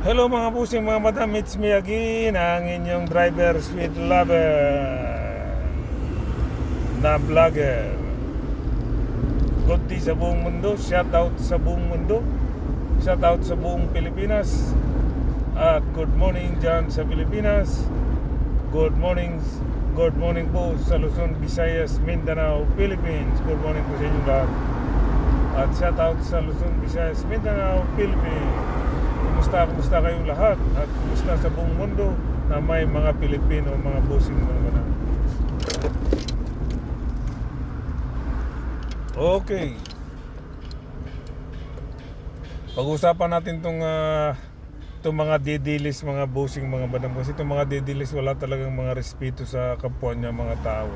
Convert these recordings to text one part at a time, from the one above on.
Hello mga pusing mga madam, it's me again, ang inyong driver, sweet lover na vlogger. Kunti sa buong mundo, shout out sa buong mundo, shout out sa buong Pilipinas. At good morning dyan sa Pilipinas. Good morning po sa Luzon, Visayas, Mindanao, Philippines. Good morning po sa inyong lahat. At shout out sa Luzon, Visayas, Mindanao, Philippines. Kumusta kayong lahat? At kumusta sa buong mundo na may mga Pilipino, mga busing mga manang. Okay. Pag-usapan natin itong mga didilis, mga busing mga madam. Kasi itong mga didilis wala talagang mga respeto sa kapwa niya, mga tao.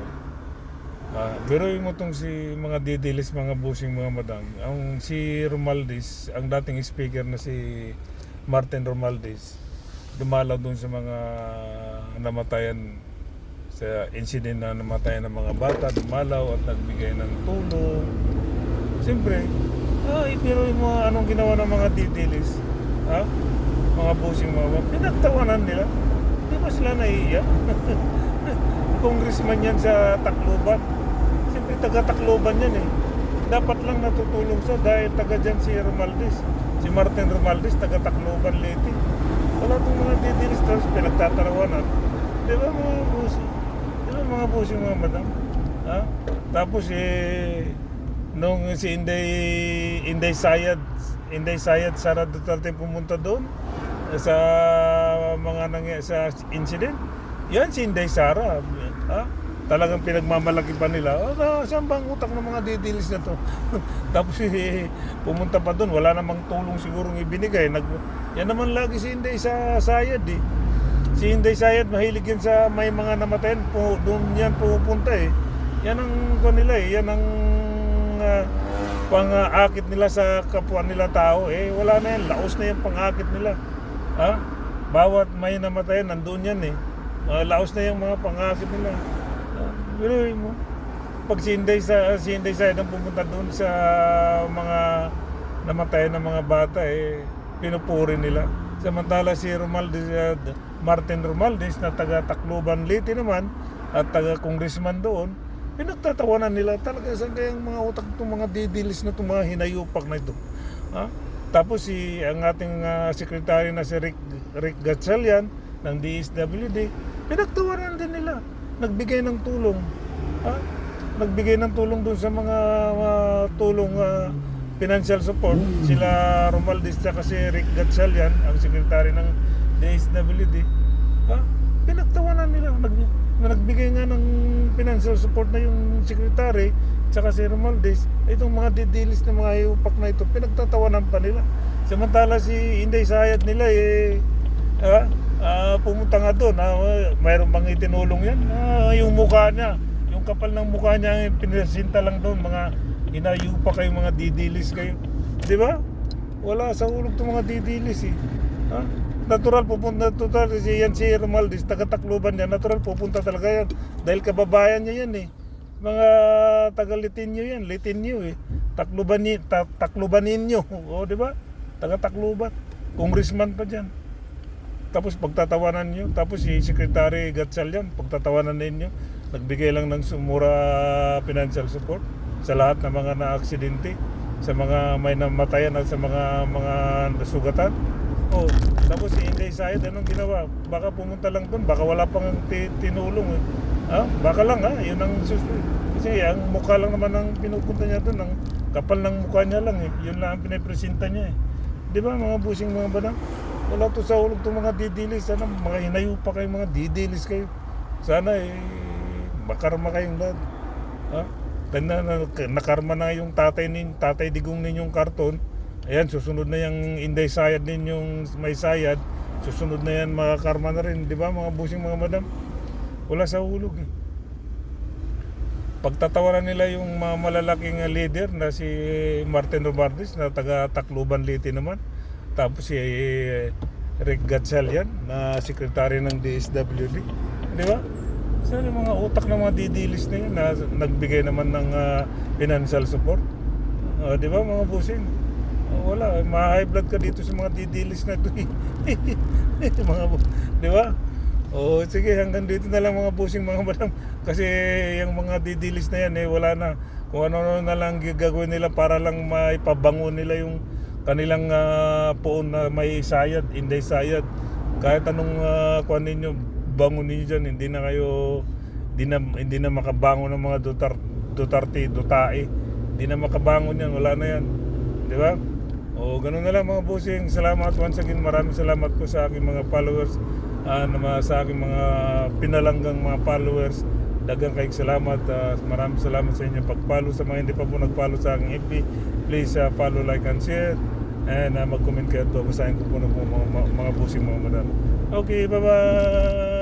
Biruin mo itong mga didilis, mga busing mga madam. Si Romualdez, ang dating speaker na si Martin Romualdez, dumalaw dun sa mga namatayan sa incident na namatayan ng mga bata, dumalaw at nagbigay ng tulong. Siyempre, ibiruin mo anong ginawa ng mga didilis, mga busing mga pinagtawanan nila. Hindi ba sila naiiyak? Congressman yan sa Tacloban. Siyempre taga-Tacloban yan eh. Dapat lang natutulong siya dahil taga dyan si Romualdez. Si Martin Romualdez, taga-Tacloban Leyte. Wala itong mga didilis tapos pinagtatarawanan. Di ba mga busing? Di ba mga busing mga madam? Tapos nung si Inday Sayad Sara Duterte pumunta doon sa sa incident. Yan si Inday Sara. Talagang pinagmamalaki pa nila. Saan bang utak ng mga didilis na to? Tapos pumunta pa doon, wala namang tulong sigurong ibinigay. Yan naman lagi si Inday Sayad eh. Si Inday Sayad mahilig yan sa may mga namatayan. Doon yan pupunta eh. Yan ang kanila eh. Yan ang pang-akit nila sa kapwa nila tao eh. Wala na yan. Laos na yan pang-akit nila. Bawat may namatayan, nandun yan eh. Laos na yung mga pang-akit nila. Pero mo, pag si Inday Sayad ang pumunta doon sa mga namatayan ng mga bata eh, pinupuri nila. Samantala si Martin Romualdez na taga Tacloban Leyte naman at taga congressman doon, pinagtatawanan nila. Talaga saan kayang mga utak itong mga didilis na itong mga hinayupak na ito. Tapos ang ating sekretary na si Rick Gatchalian ng DSWD, pinagtawanan din nila. Nagbigay ng tulong. Nagbigay ng tulong doon sa mga tulong financial support. Sila Romualdez at si Rick Gatchalian, ang sekretary ng DSWD. Pinagtawanan nila. Nagbigay nga ng financial support na yung sekretary tsaka si Romualdez. Itong mga didilis na mga iupak na ito, pinagtatawanan pa nila. Samantala si Inday Sayad nila pumunta nga doon, mayroon bang itinulong yan? Yung mukha niya, yung kapal ng mukha niya, pinasinta lang doon, mga inayupa kayo, mga didilis kayo. Di ba? Wala sa ulog itong mga didilis eh. Natural pupunta si Romualdez, taga-Tacloban yan, natural pupunta talaga yan. Dahil kababayan niya yan eh. Mga taga-Litinyo yan, Litinyo eh. Taclobaninyo, di ba? Taga-Tacloban, congressman pa dyan. Tapos pagtatawanan nyo, tapos si Secretary Gatchalian, pagtatawanan ninyo, nagbigay lang ng sumura financial support sa lahat ng mga na-aksidente, sa mga may namatayan at sa mga nasugatan. Tapos si Inday Sayad, anong ginawa? Baka pumunta lang doon, baka wala pang tinulong eh. Baka lang yun ang susunod. Kasi ang mukha lang naman ang pinupunta niya doon, ang kapal ng mukha niya lang eh. Yun lang ang pinapresenta niya eh. Di ba mga busing mga banang? Wala to sa ulog itong mga didilis. Sana mga hinayupa kayo, mga didilis kayo. Sana makarma kayong lahat. Nakarma na yung tatay digong ninyong karton. Ayan, susunod na yung Inday Sayad ninyong may sayad. Susunod na yan, makakarma na rin. Di ba mga busing mga madam? Wala sa ulog eh. Pagtatawanan nila yung mga malalaking leader na si Martin Romualdez na taga Tacloban Leyte naman. Tapos si Rick Gatchalian na sekretary ng DSWD. Di ba? Saan yung mga utak ng mga didilis na yun na nagbigay naman ng financial support? Di ba mga busing? Wala, ma-high blood ka dito sa mga didilis na ito eh. Mga, di ba? O sige, hanggang dito na lang mga busing mga madam. Kasi yung mga didilis na yan eh, wala na. Kung ano na lang gagawin nila para lang maipabango nila yung kanilang poon na may sayad, inday sayad. Kahit anong kuan ninyo, bango ninyo dyan, hindi na makabango ng mga Duterte, Hindi na makabangon yan, wala na yan. Di ba? O ganun na lang mga busing. Salamat once again. Maraming salamat po sa aking mga followers, sa aking mga pinalanggang mga followers. Dagang kayong salamat. Maraming salamat sa inyo pag-follow. Sa mga hindi pa po nag-follow sa aking FB, please follow, like, and share. And mag-comment kayo to. Basahin ko po na po mga busing mga madam. Okay, bye-bye!